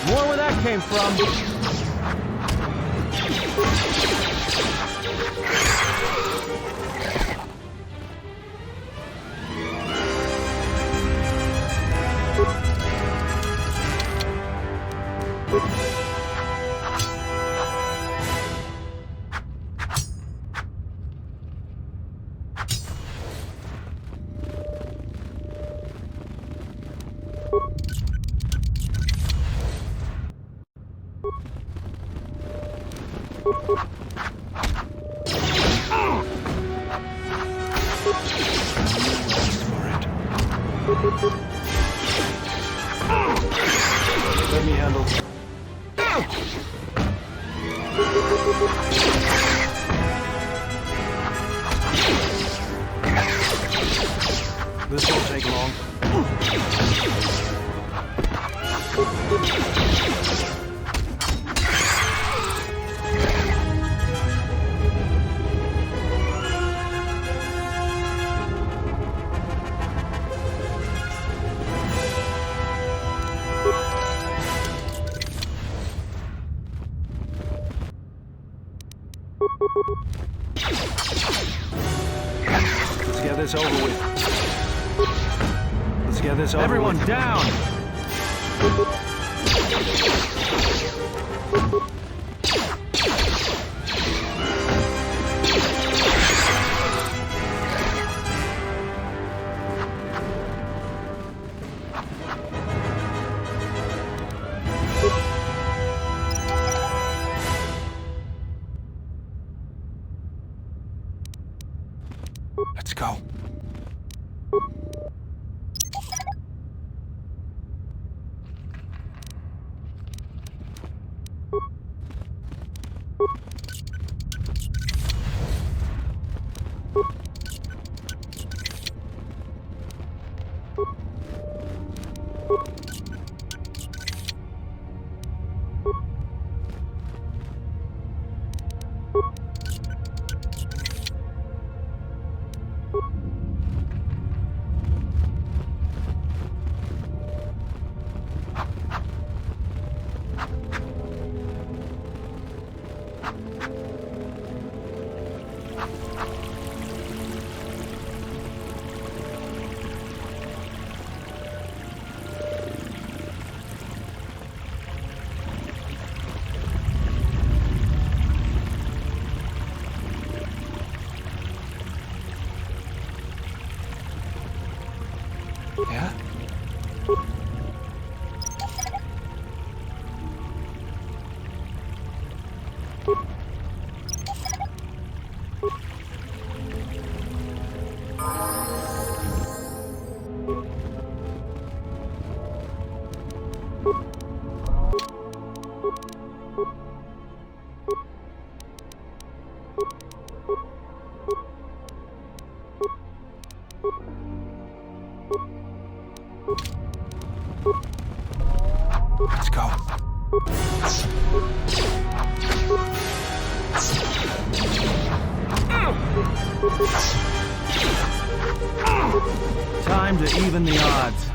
More where that came from. Let me handle. This won't take long. Let's get this over with. Let's get this over Everyone with. down! Let's go. Yeah? Let's go. Time to even the odds.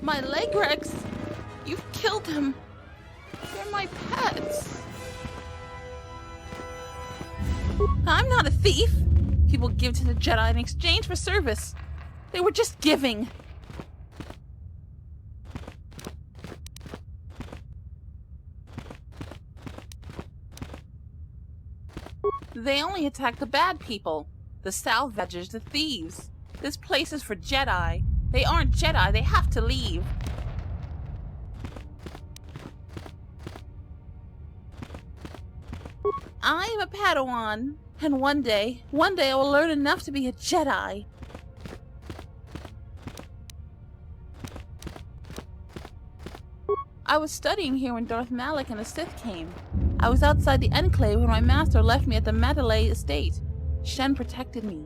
My leg Rex! You've killed them! They're my pets! I'm not a thief! People give to the Jedi in exchange for service. They were just giving. They only attack the bad people. The salvagers, the thieves. This place is for Jedi. They aren't Jedi, they have to leave. I am a Padawan, and one day I will learn enough to be a Jedi. I was studying here when Darth Malak and the Sith came. I was outside the Enclave when my master left me at the Mandalay estate. Shen protected me.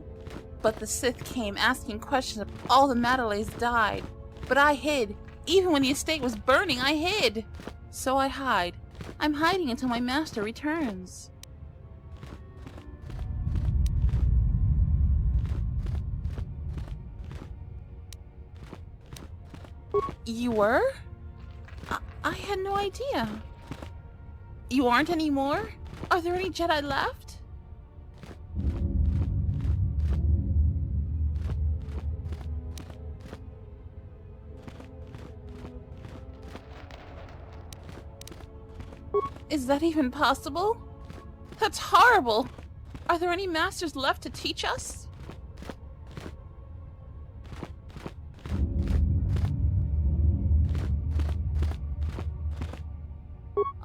But the Sith came asking questions if all the Mandalays died. But I hid. Even when the estate was burning, I hid. So I hide. I'm hiding until my master returns. You were? I had no idea. You aren't anymore? Are there any Jedi left? Is that even possible? That's horrible! Are there any masters left to teach us?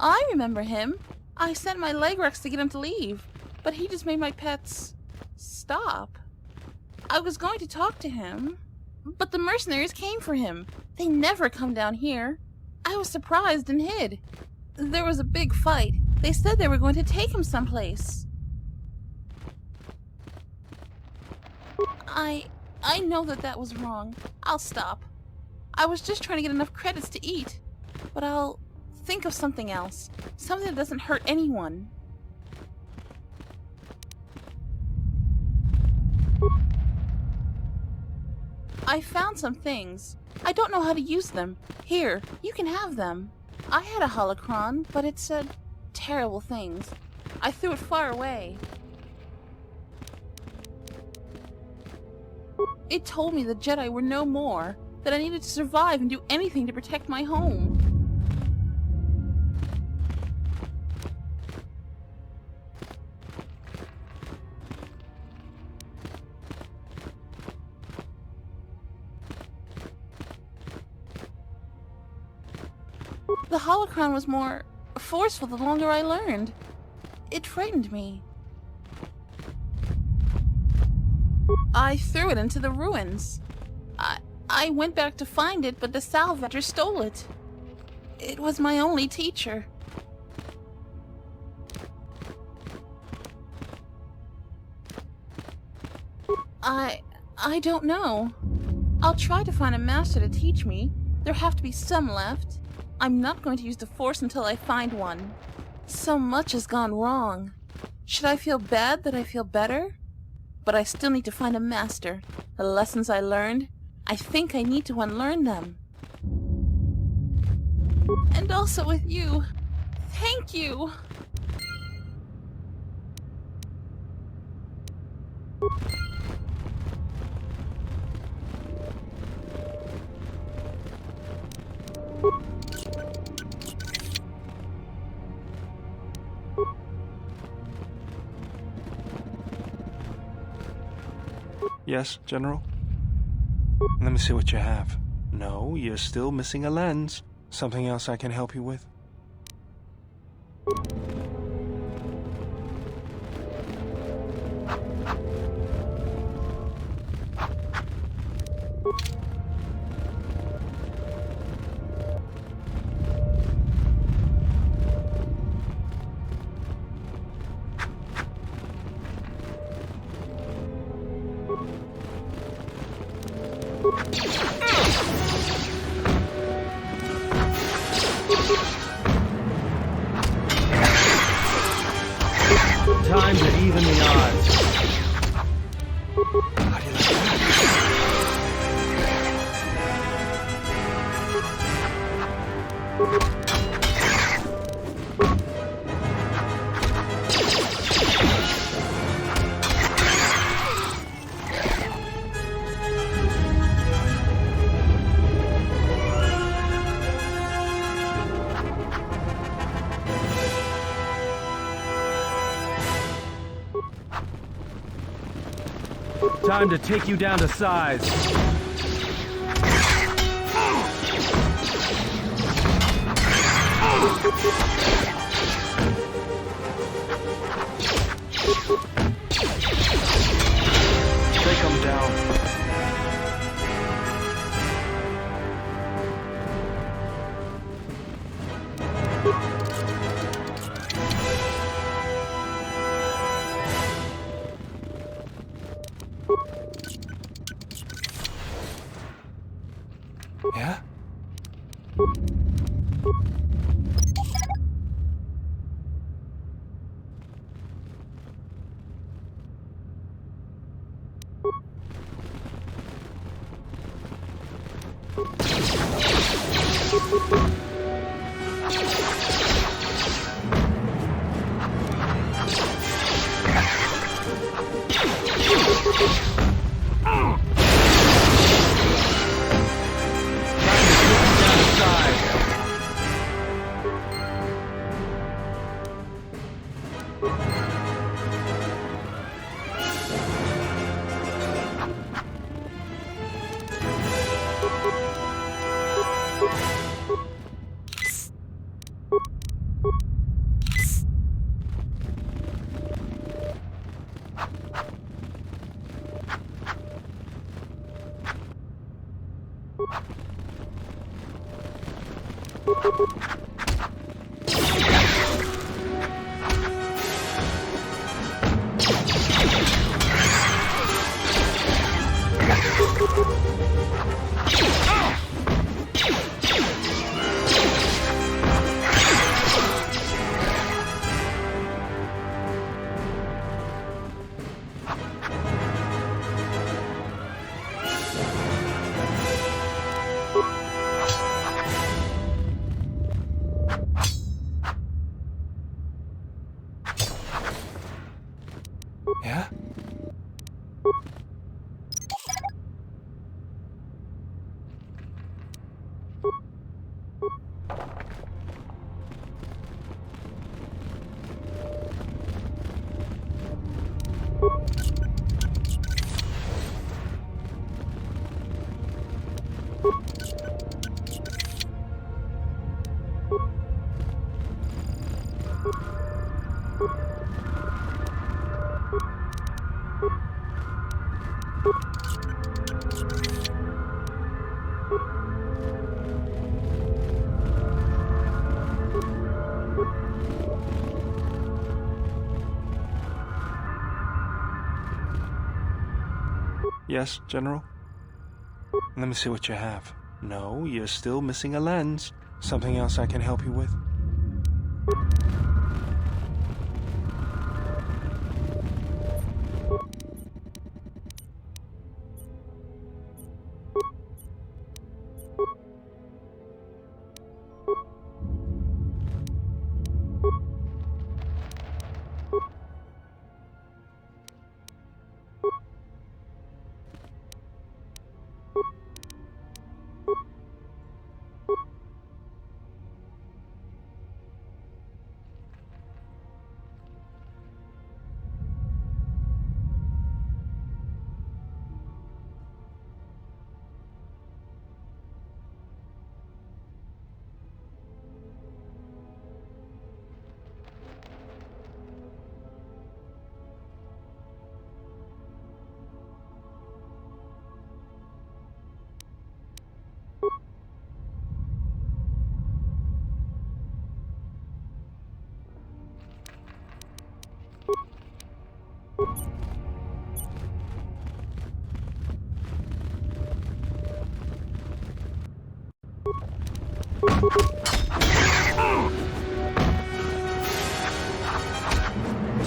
I remember him. I sent my Legrex to get him to leave, but he just made my pets stop. I was going to talk to him, but the mercenaries came for him. They never come down here. I was surprised and hid. There was a big fight. They said they were going to take him someplace. I know that was wrong. I'll stop. I was just trying to get enough credits to eat. But I'll think of something else. Something that doesn't hurt anyone. I found some things. I don't know how to use them. Here, you can have them. I had a holocron, but it said terrible things. I threw it far away. It told me the Jedi were no more, that I needed to survive and do anything to protect my home. The holocron was more forceful the longer I learned. It frightened me. I threw it into the ruins. I went back to find it, but the salvager stole it. It was my only teacher. I don't know. I'll try to find a master to teach me. There have to be some left. I'm not going to use the Force until I find one. So much has gone wrong. Should I feel bad that I feel better? But I still need to find a master. The lessons I learned, I think I need to unlearn them. And also with you. Thank you! Yes, General? Let me see what you have. No, you're still missing a lens. Something else I can help you with? Time to even the odds. How do you like that? Time to take you down to size. Take them down. Yeah? Yeah? Yes, General? Let me see what you have. No, you're still missing a lens. Something else I can help you with?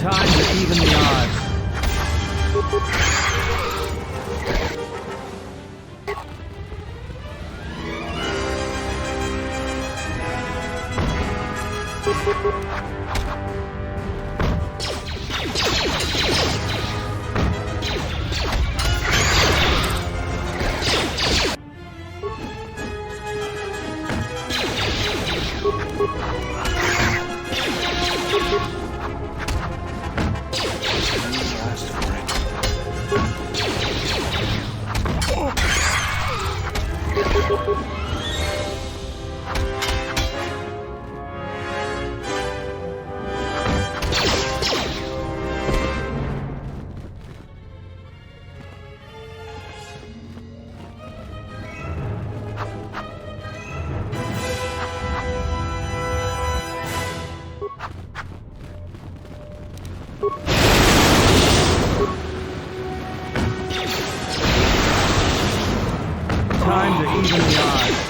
Time to even the odds. Time to even the odds.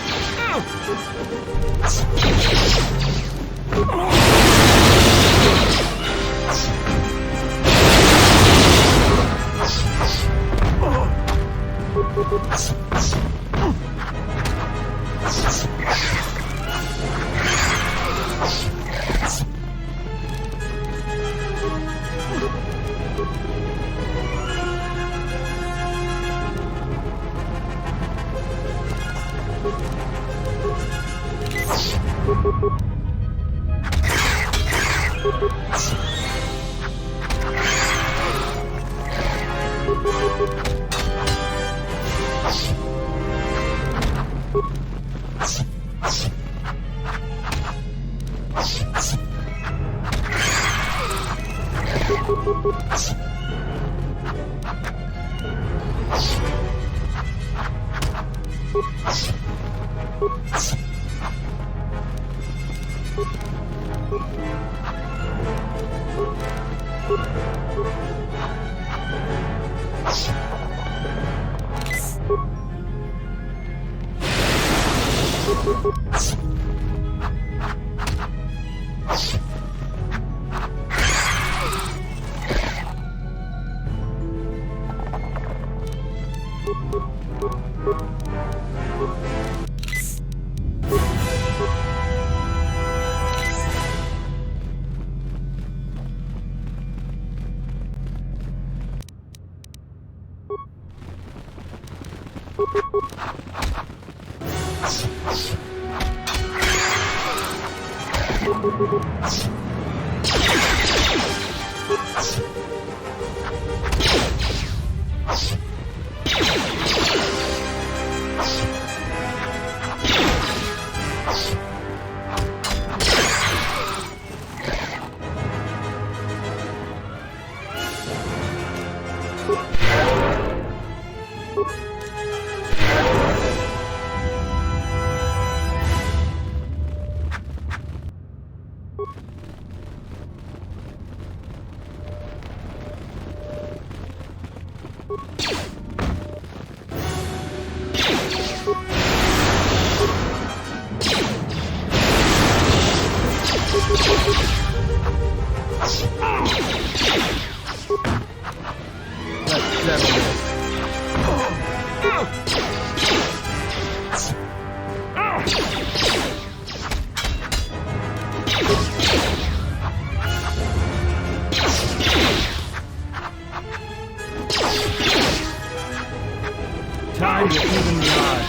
Time to even the odds.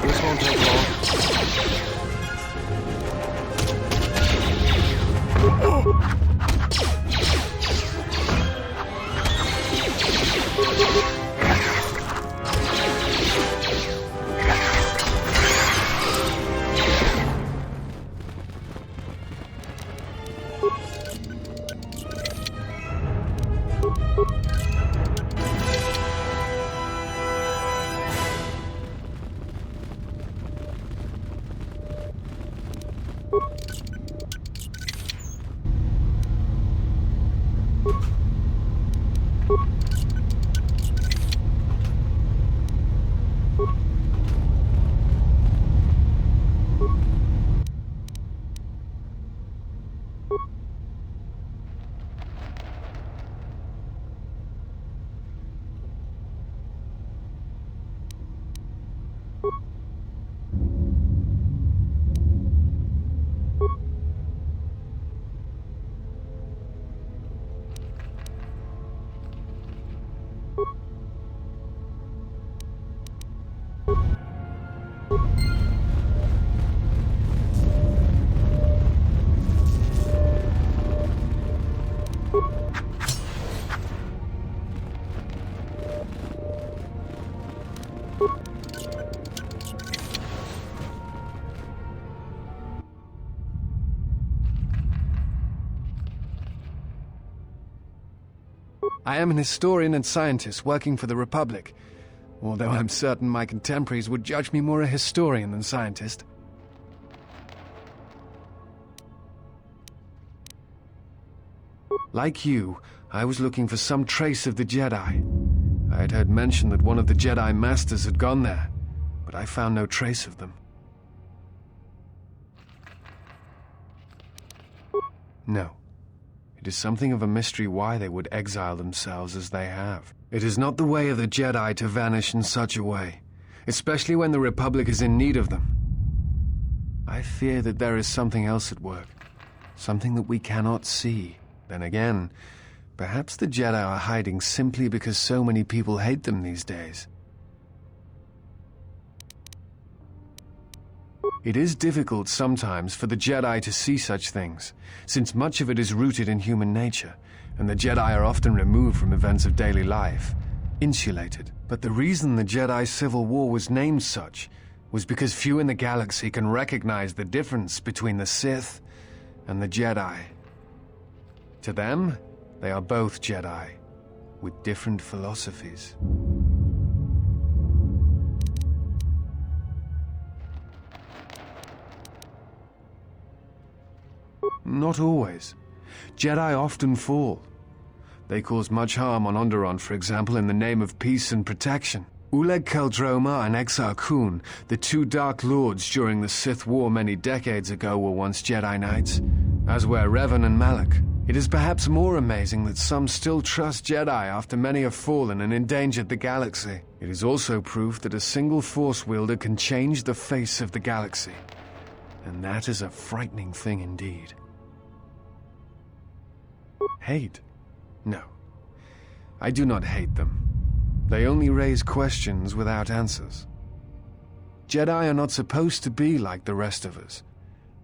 This won't take long. I am an historian and scientist working for the Republic, although I'm certain my contemporaries would judge me more a historian than scientist. Like you, I was looking for some trace of the Jedi. I had heard mention that one of the Jedi Masters had gone there, but I found no trace of them. No. It is something of a mystery why they would exile themselves as they have. It is not the way of the Jedi to vanish in such a way, especially when the Republic is in need of them. I fear that there is something else at work, something that we cannot see. Then again, perhaps the Jedi are hiding simply because so many people hate them these days. It is difficult sometimes for the Jedi to see such things, since much of it is rooted in human nature, and the Jedi are often removed from events of daily life, insulated. But the reason the Jedi Civil War was named such was because few in the galaxy can recognize the difference between the Sith and the Jedi. To them, they are both Jedi, with different philosophies. Not always. Jedi often fall. They caused much harm on Onderon, for example, in the name of peace and protection. Uleg Keldroma and Exar Kun, the two Dark Lords during the Sith War many decades ago, were once Jedi Knights, as were Revan and Malak. It is perhaps more amazing that some still trust Jedi after many have fallen and endangered the galaxy. It is also proof that a single Force wielder can change the face of the galaxy. And that is a frightening thing indeed. Hate? No. I do not hate them. They only raise questions without answers. Jedi are not supposed to be like the rest of us.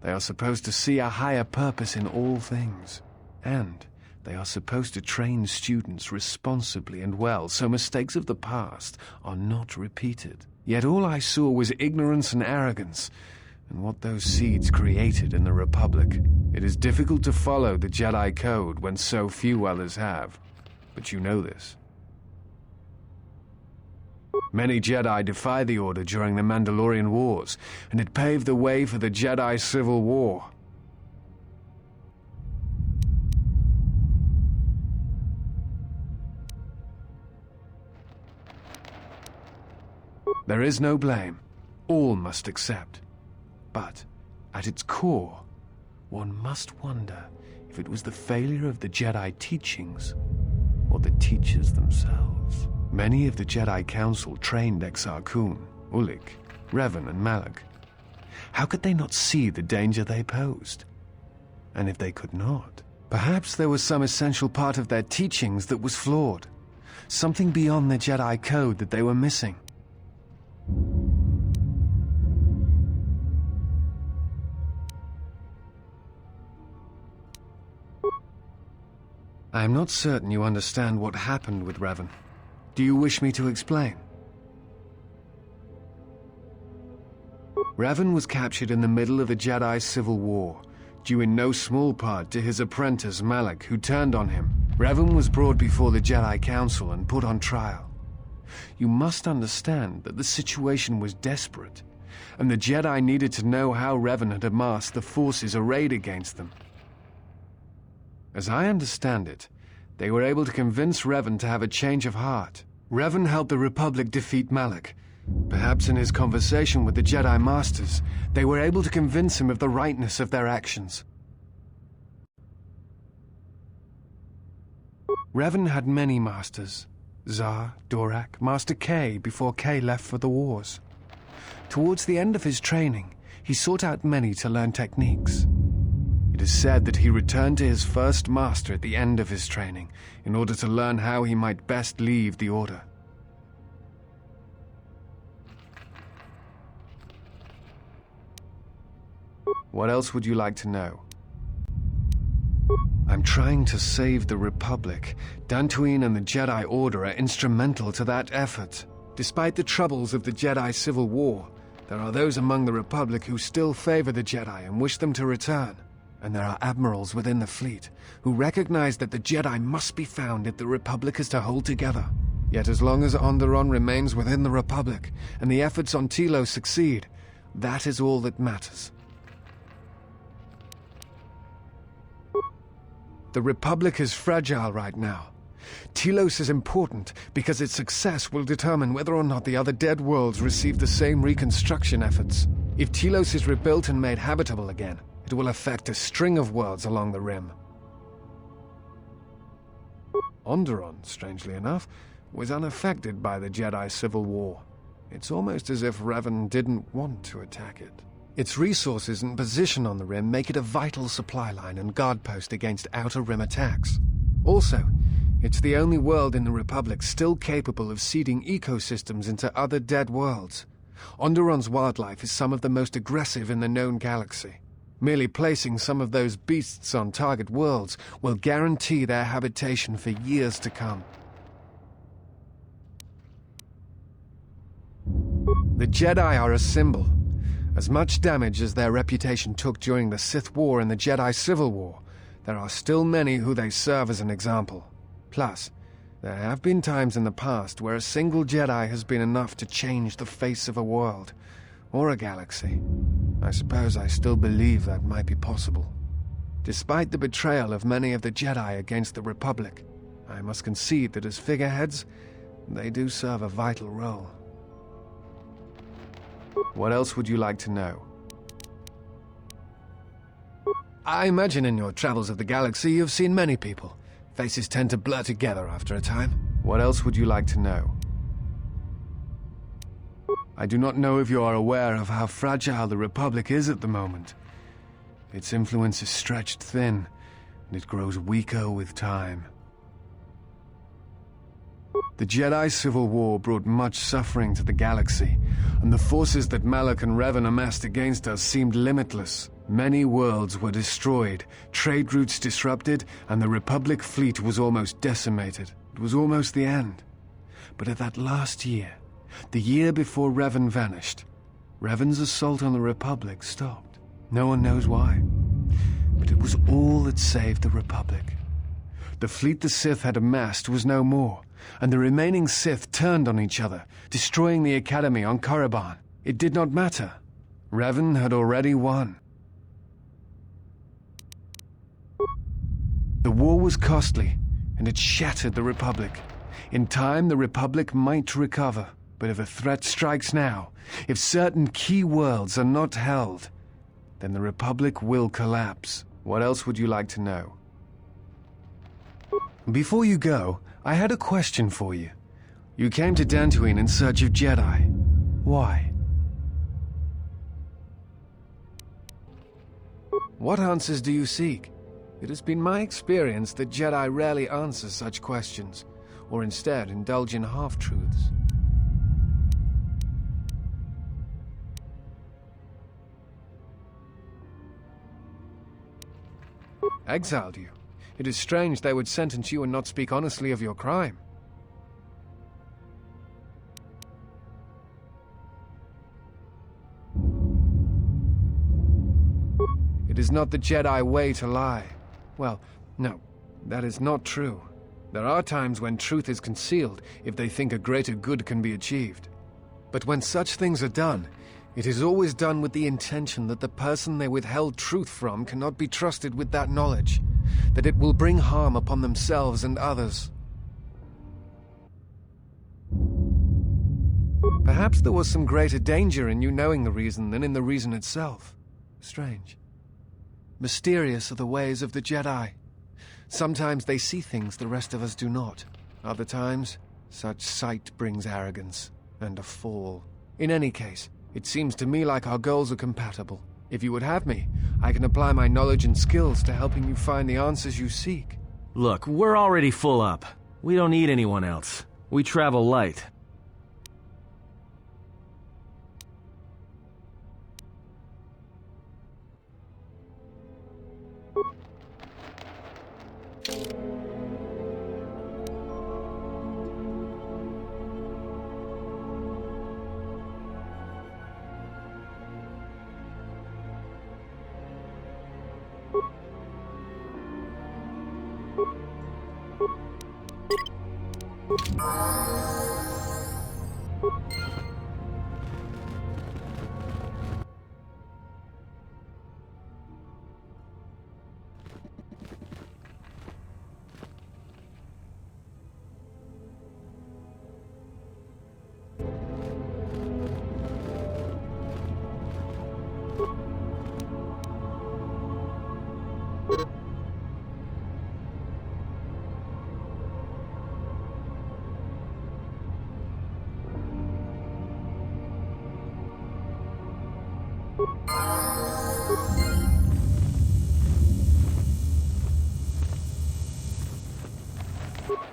They are supposed to see a higher purpose in all things. And they are supposed to train students responsibly and well, so mistakes of the past are not repeated. Yet all I saw was ignorance and arrogance, and what those seeds created in the Republic. It is difficult to follow the Jedi Code when so few others have, but you know this. Many Jedi defy the Order during the Mandalorian Wars, and it paved the way for the Jedi Civil War. There is no blame. All must accept. But, at its core, one must wonder if it was the failure of the Jedi teachings or the teachers themselves. Many of the Jedi Council trained Exar Kun, Ulik, Revan, and Malak. How could they not see the danger they posed? And if they could not, perhaps there was some essential part of their teachings that was flawed. Something beyond the Jedi Code that they were missing. I am not certain you understand what happened with Revan. Do you wish me to explain? Revan was captured in the middle of the Jedi Civil War, due in no small part to his apprentice Malak, who turned on him. Revan was brought before the Jedi Council and put on trial. You must understand that the situation was desperate, and the Jedi needed to know how Revan had amassed the forces arrayed against them. As I understand it, they were able to convince Revan to have a change of heart. Revan helped the Republic defeat Malak. Perhaps in his conversation with the Jedi Masters, they were able to convince him of the rightness of their actions. Revan had many masters. Zar, Dorak, Master K before K left for the wars. Towards the end of his training, he sought out many to learn techniques. It is said that he returned to his first master at the end of his training in order to learn how he might best leave the Order. What else would you like to know? I'm trying to save the Republic. Dantooine and the Jedi Order are instrumental to that effort. Despite the troubles of the Jedi Civil War, there are those among the Republic who still favor the Jedi and wish them to return. And there are admirals within the fleet who recognize that the Jedi must be found if the Republic is to hold together. Yet as long as Onderon remains within the Republic and the efforts on Telos succeed, that is all that matters. The Republic is fragile right now. Telos is important because its success will determine whether or not the other dead worlds receive the same reconstruction efforts. If Telos is rebuilt and made habitable again, it will affect a string of worlds along the rim. Onderon, strangely enough, was unaffected by the Jedi Civil War. It's almost as if Revan didn't want to attack it. Its resources and position on the rim make it a vital supply line and guard post against outer rim attacks. Also, it's the only world in the Republic still capable of seeding ecosystems into other dead worlds. Onderon's wildlife is some of the most aggressive in the known galaxy. Merely placing some of those beasts on target worlds will guarantee their habitation for years to come. The Jedi are a symbol. As much damage as their reputation took during the Sith War and the Jedi Civil War, there are still many who they serve as an example. Plus, there have been times in the past where a single Jedi has been enough to change the face of a world, or a galaxy. I suppose I still believe that might be possible. Despite the betrayal of many of the Jedi against the Republic, I must concede that as figureheads, they do serve a vital role. What else would you like to know? I imagine in your travels of the galaxy you've seen many people. Faces tend to blur together after a time. What else would you like to know? I do not know if you are aware of how fragile the Republic is at the moment. Its influence is stretched thin, and it grows weaker with time. The Jedi Civil War brought much suffering to the galaxy, and the forces that Malak and Revan amassed against us seemed limitless. Many worlds were destroyed, trade routes disrupted, and the Republic fleet was almost decimated. It was almost the end. But at that last year, the year before Revan vanished, Revan's assault on the Republic stopped. No one knows why, but it was all that saved the Republic. The fleet the Sith had amassed was no more, and the remaining Sith turned on each other, destroying the Academy on Korriban. It did not matter. Revan had already won. The war was costly, and it shattered the Republic. In time, the Republic might recover, but if a threat strikes now, if certain key worlds are not held, then the Republic will collapse. What else would you like to know? Before you go, I had a question for you. You came to Dantooine in search of Jedi. Why? What answers do you seek? It has been my experience that Jedi rarely answer such questions, or instead indulge in half-truths. Exiled you? It is strange they would sentence you and not speak honestly of your crime. It is not the Jedi way to lie. Well, no, that is not true. There are times when truth is concealed if they think a greater good can be achieved. But when such things are done, it is always done with the intention that the person they withheld truth from cannot be trusted with that knowledge, that it will bring harm upon themselves and others. Perhaps there was some greater danger in you knowing the reason than in the reason itself. Strange. Mysterious are the ways of the Jedi. Sometimes they see things the rest of us do not. Other times, such sight brings arrogance and a fall. In any case, it seems to me like our goals are compatible. If you would have me, I can apply my knowledge and skills to helping you find the answers you seek. Look, we're already full up. We don't need anyone else. We travel light.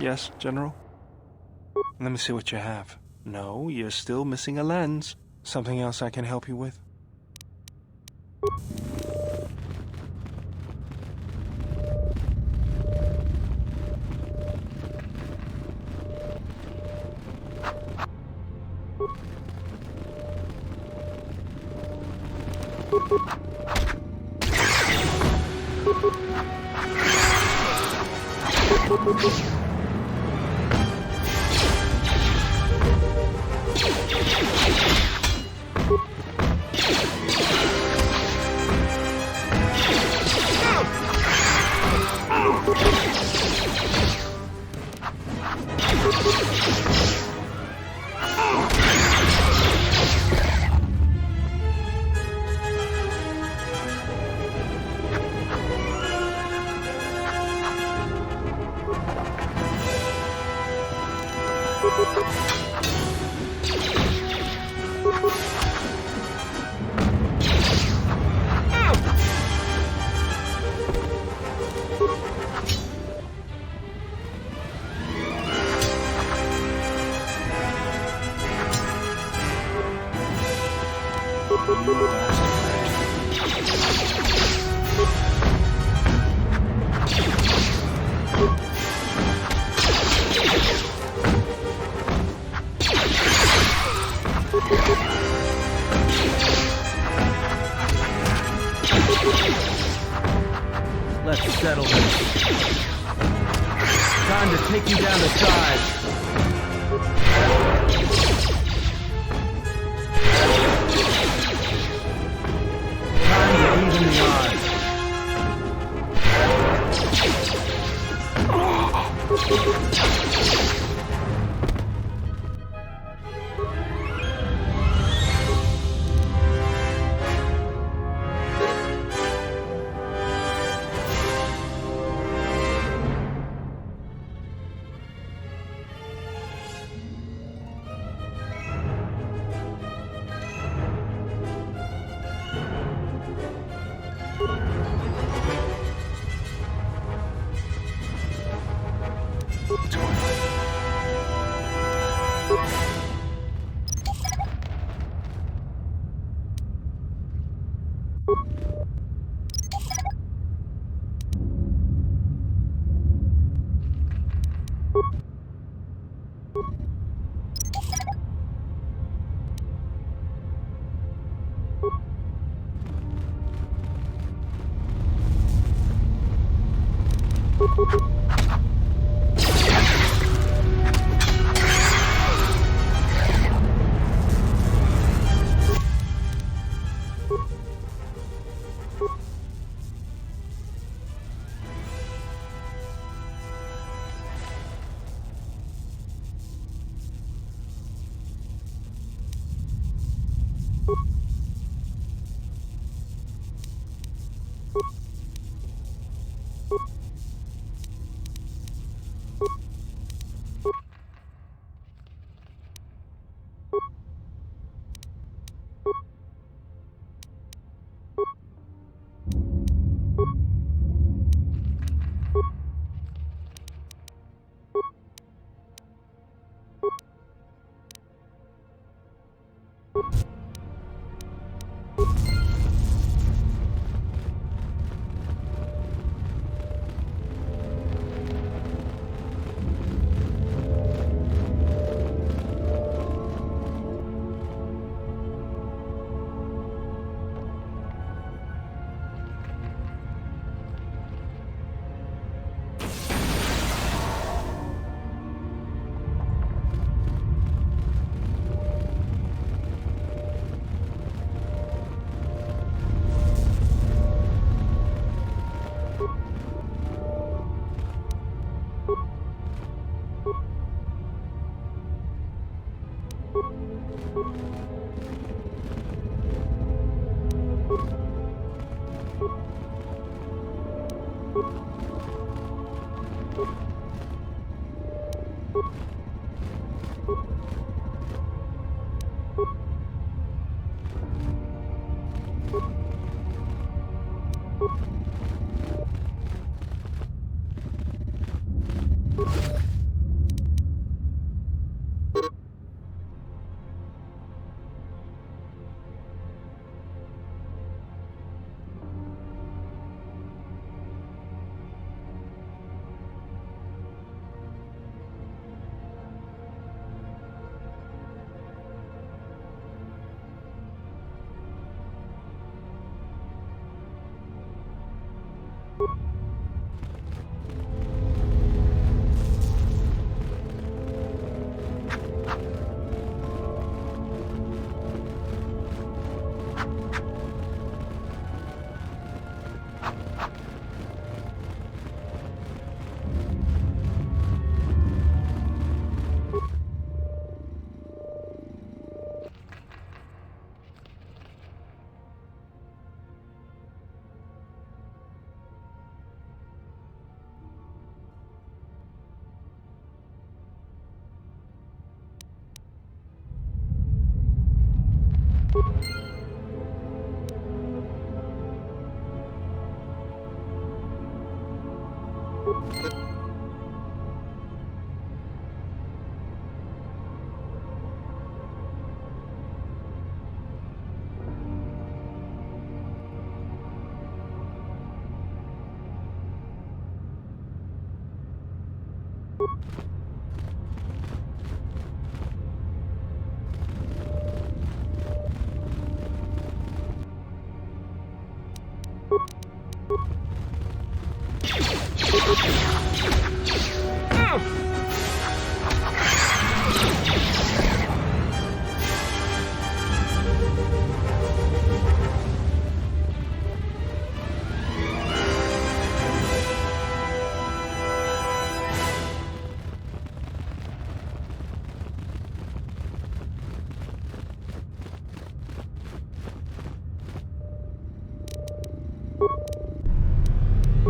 Yes, General? Let me see what you have. No, you're still missing a lens. Something else I can help you with? Let's settle this. Time to take you down to size. Time to even the odds.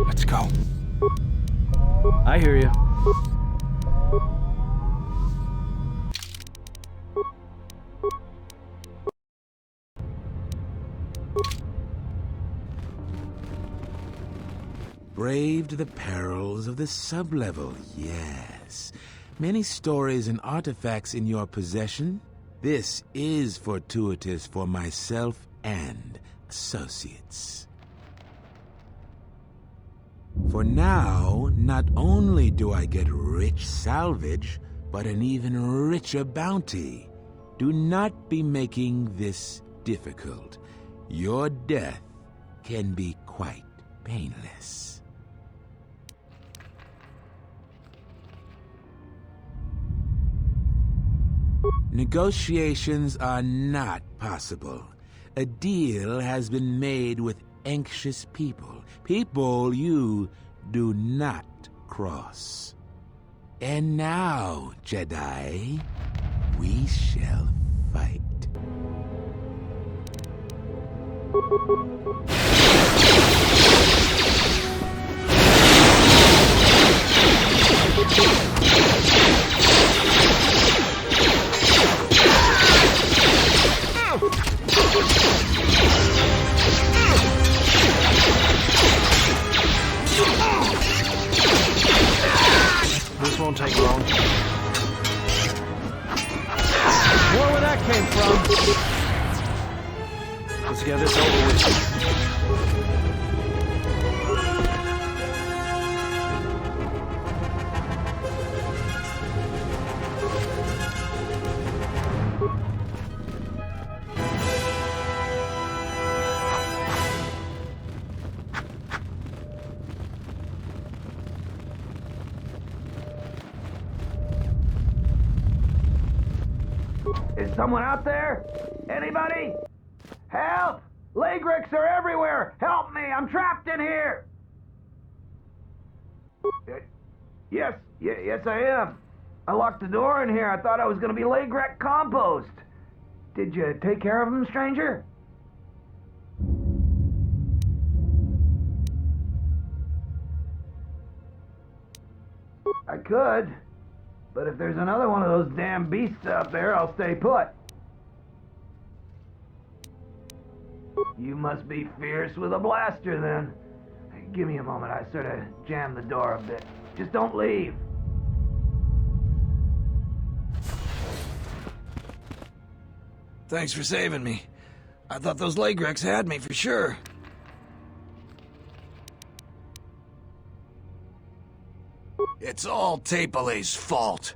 Let's go. I hear you. Braved the perils of the sublevel, yes. Many stories and artifacts in your possession. This is fortuitous for myself and associates. For now, not only do I get rich salvage, but an even richer bounty. Do not be making this difficult. Your death can be quite painless. Negotiations are not possible. A deal has been made with anxious people. People you do not cross. And now, Jedi, we shall fight. This won't take long. More where that came from. Let's get this over with. Is someone out there? Anybody? Help! Lagrix are everywhere! Help me! I'm trapped in here! Yes, I am. I locked the door in here. I thought I was gonna be Lagrec compost. Did you take care of him, stranger? I could. But if there's another one of those damn beasts out there, I'll stay put. You must be fierce with a blaster, then. Give me a moment. I sort of jammed the door a bit. Just don't leave. Thanks for saving me. I thought those Lagrecs had me for sure. It's all Tapelay's fault.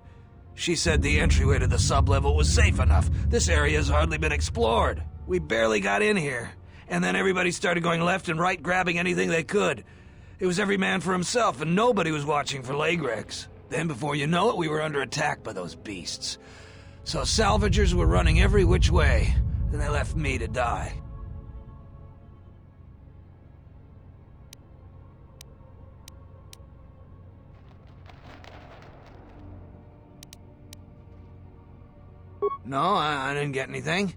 She said the entryway to the sublevel was safe enough. This area's hardly been explored. We barely got in here. And then everybody started going left and right, grabbing anything they could. It was every man for himself, and nobody was watching for Lagrecs. Then before you know it, we were under attack by those beasts. So salvagers were running every which way, and they left me to die. No, I didn't get anything.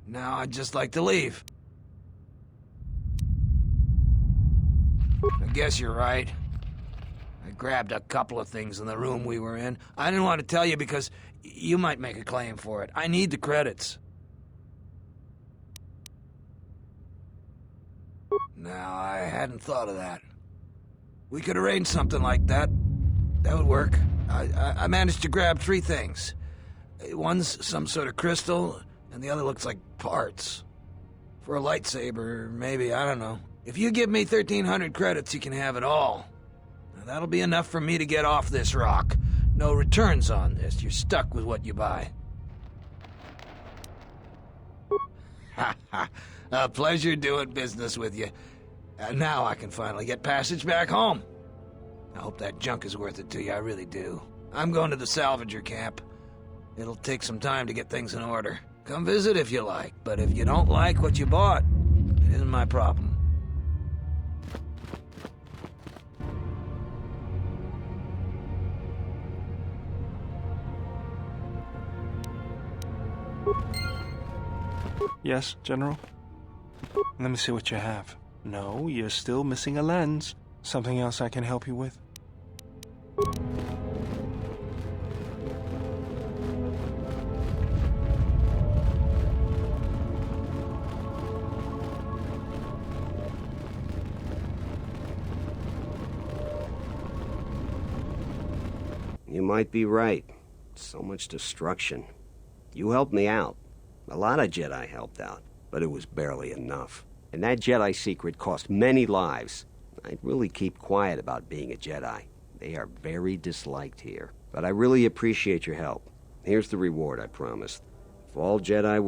Now I'd just like to leave. I guess you're right. I grabbed a couple of things in the room we were in. I didn't want to tell you because you might make a claim for it. I need the credits. Now, I hadn't thought of that. We could arrange something like that. That would work. I managed to grab 3 things. One's some sort of crystal, and the other looks like parts. For a lightsaber, maybe, I don't know. If you give me 1,300 credits, you can have it all. Now, that'll be enough for me to get off this rock. No returns on this. You're stuck with what you buy. Ha ha. A pleasure doing business with you. Now I can finally get passage back home. I hope that junk is worth it to you, I really do. I'm going to the salvager camp. It'll take some time to get things in order. Come visit if you like, but if you don't like what you bought, it isn't my problem. Yes, General? Let me see what you have. No, you're still missing a lens. Something else I can help you with? You might be right. So much destruction. You helped me out. A lot of Jedi helped out, but it was barely enough. And that Jedi secret cost many lives. I'd really keep quiet about being a Jedi. They are very disliked here. But I really appreciate your help. Here's the reward I promised. If all Jedi were